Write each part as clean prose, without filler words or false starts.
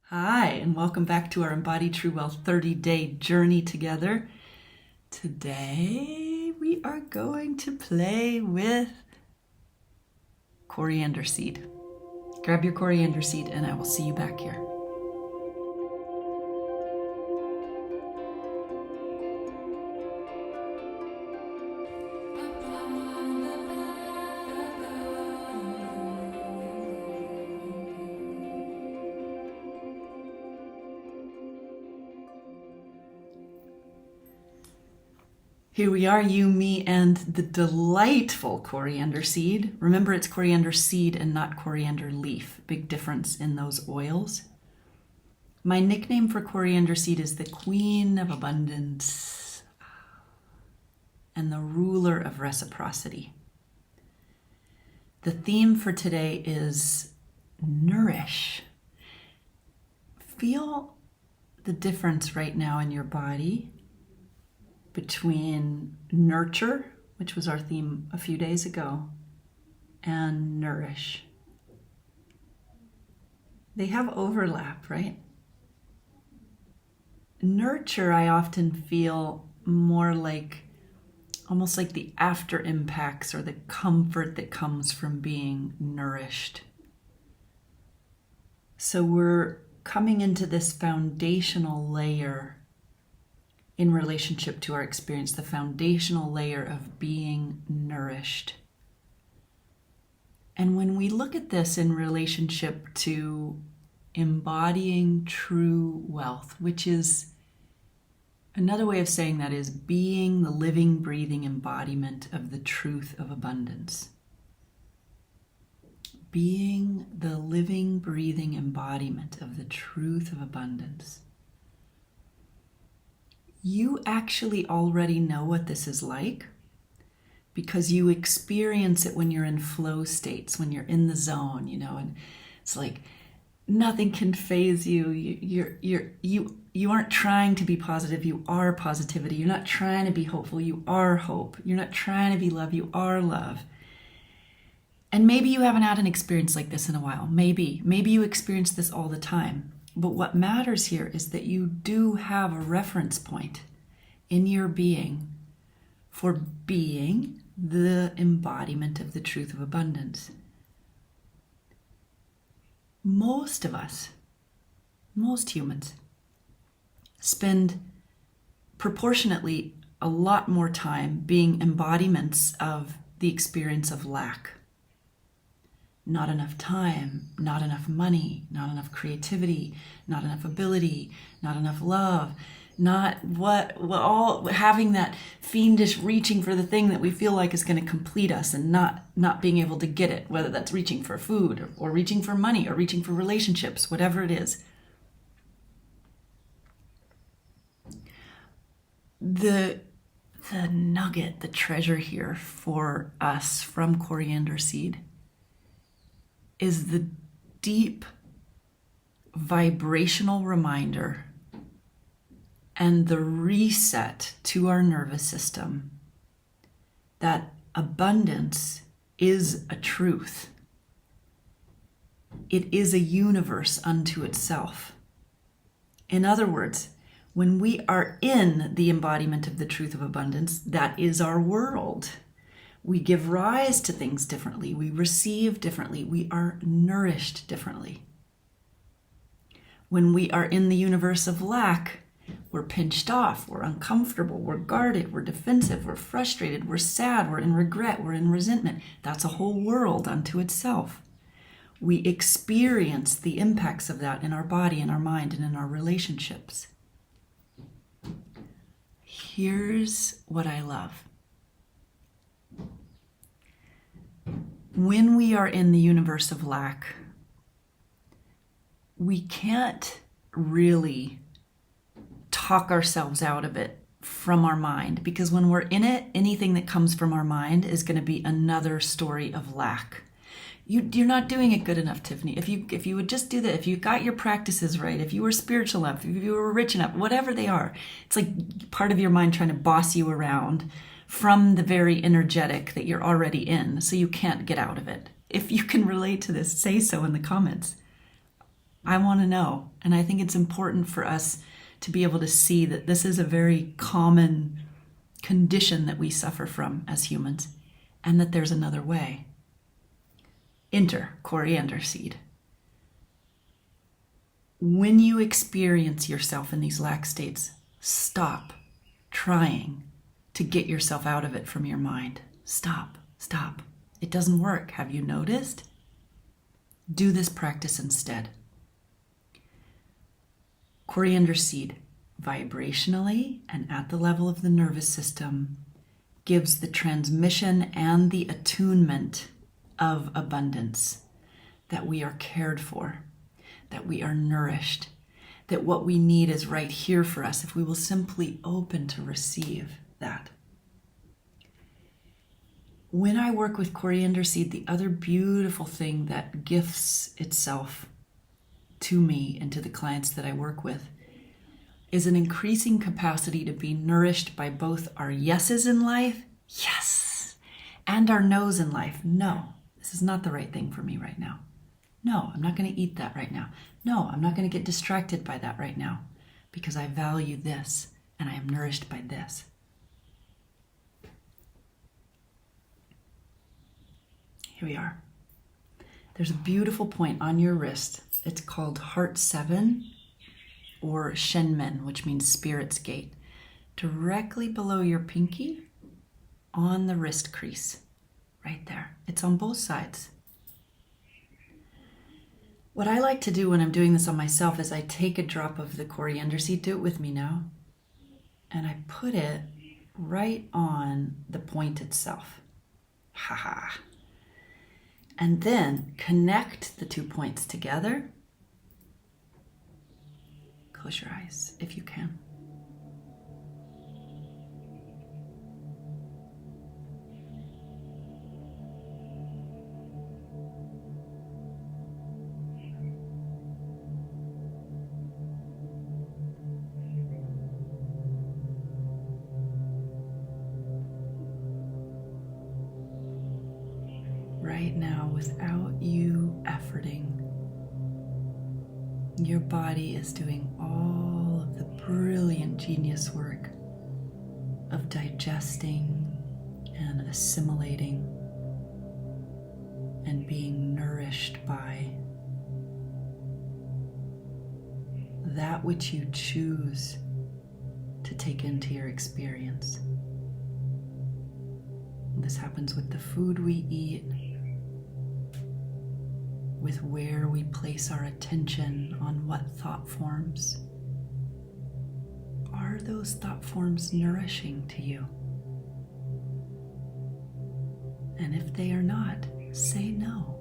Hi, and welcome back to our Embody True Wealth 30-day journey together. Today, we are going to play with coriander seed. Grab your coriander seed, and I will see you back here. Here we are, you, me, and the delightful coriander seed. Remember, it's coriander seed and not coriander leaf. Big difference in those oils. My nickname for coriander seed is the Queen of Abundance and the ruler of reciprocity. The theme for today is nourish. Feel the difference right now in your body between nurture, which was our theme a few days ago, and nourish. They have overlap, right? Nurture, I often feel more like, almost like the after impacts or the comfort that comes from being nourished. So we're coming into this foundational layer in relationship to our experience, the foundational layer of being nourished. And when we look at this in relationship to embodying true wealth, which is another way of saying that is being the living, breathing embodiment of the truth of abundance. Being the living, breathing embodiment of the truth of abundance. You actually already know what this is like because you experience it when you're in flow states, when you're in the zone, and it's like nothing can faze you. You aren't trying to be positive, you are positivity. You're not trying to be hopeful, you are hope. You're not trying to be love, you are love. And maybe you haven't had an experience like this in a while. Maybe you experience this all the time. But what matters here is that you do have a reference point in your being for being the embodiment of the truth of abundance. Most of us, most humans, spend proportionately a lot more time being embodiments of the experience of lack. Not enough time, not enough money, not enough creativity, not enough ability, not enough love, not having that fiendish reaching for the thing that we feel like is going to complete us and not being able to get it, whether that's reaching for food or reaching for money or reaching for relationships, whatever it is. The nugget, the treasure here for us from coriander seed is the deep vibrational reminder and the reset to our nervous system that abundance is a truth. It is a universe unto itself. In other words, when we are in the embodiment of the truth of abundance, that is our world. We give rise to things differently. We receive differently. We are nourished differently. When we are in the universe of lack, we're pinched off, we're uncomfortable, we're guarded, we're defensive, we're frustrated, we're sad, we're in regret, we're in resentment. That's a whole world unto itself. We experience the impacts of that in our body, in our mind, and in our relationships. Here's what I love. When we are in the universe of lack, we can't really talk ourselves out of it from our mind, because when we're in it, anything that comes from our mind is going to be another story of lack. You're not doing it good enough, Tiffany. If you would just do that, if you got your practices right, if you were spiritual enough, if you were rich enough, whatever they are, it's like part of your mind trying to boss you around from the very energetic that you're already in, so you can't get out of it. If you can relate to this, say so in the comments. I want to know. And I think it's important for us to be able to see that this is a very common condition that we suffer from as humans, and that there's another way. Enter coriander seed. When you experience yourself in these lack states, stop trying to get yourself out of it from your mind. Stop. It doesn't work. Have you noticed? Do this practice instead. Coriander seed, vibrationally and at the level of the nervous system, gives the transmission and the attunement of abundance, that we are cared for, that we are nourished, that what we need is right here for us if we will simply open to receive that. When I work with coriander seed, the other beautiful thing that gifts itself to me and to the clients that I work with is an increasing capacity to be nourished by both our yeses in life, yes, and our no's in life, no, this is not the right thing for me right now. No, I'm not going to eat that right now. No, I'm not going to get distracted by that right now because I value this and I am nourished by this. Here we are. There's a beautiful point on your wrist. It's called Heart 7 or Shenmen, which means Spirit's Gate. Directly below your pinky on the wrist crease. Right there. It's on both sides. What I like to do when I'm doing this on myself is I take a drop of the coriander seed, do it with me now, and I put it right on the point itself. Ha. And then connect the 2 points together. Close your eyes if you can. Right now, without you efforting, your body is doing all of the brilliant genius work of digesting and assimilating and being nourished by that which you choose to take into your experience. This happens with the food we eat, with where we place our attention on what thought forms. Are those thought forms nourishing to you? And if they are not, say no.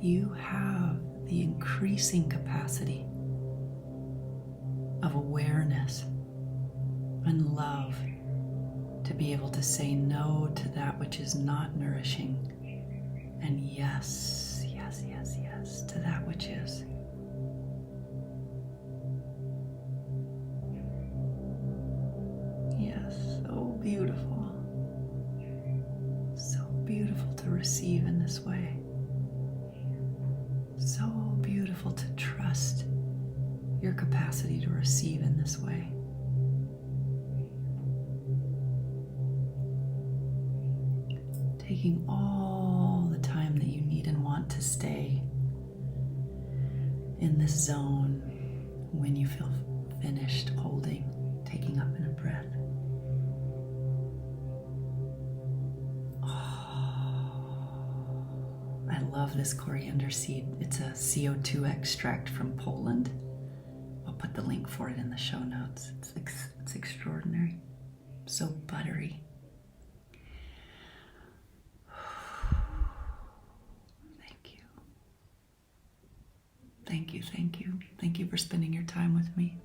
You have the increasing capacity of awareness and love to be able to say no to that which is not nourishing, and yes to that which is. Yes, so beautiful to receive in this way, so beautiful to trust your capacity to receive in this way. Taking all the time that you need and want to stay in this zone when you feel finished holding, taking up in a breath. Oh, I love this coriander seed. It's a CO2 extract from Poland. I'll put the link for it in the show notes. It's extraordinary. So buttery. Thank you. Thank you for spending your time with me.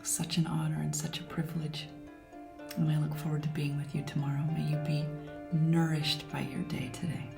Such an honor and such a privilege. And I look forward to being with you tomorrow. May you be nourished by your day today.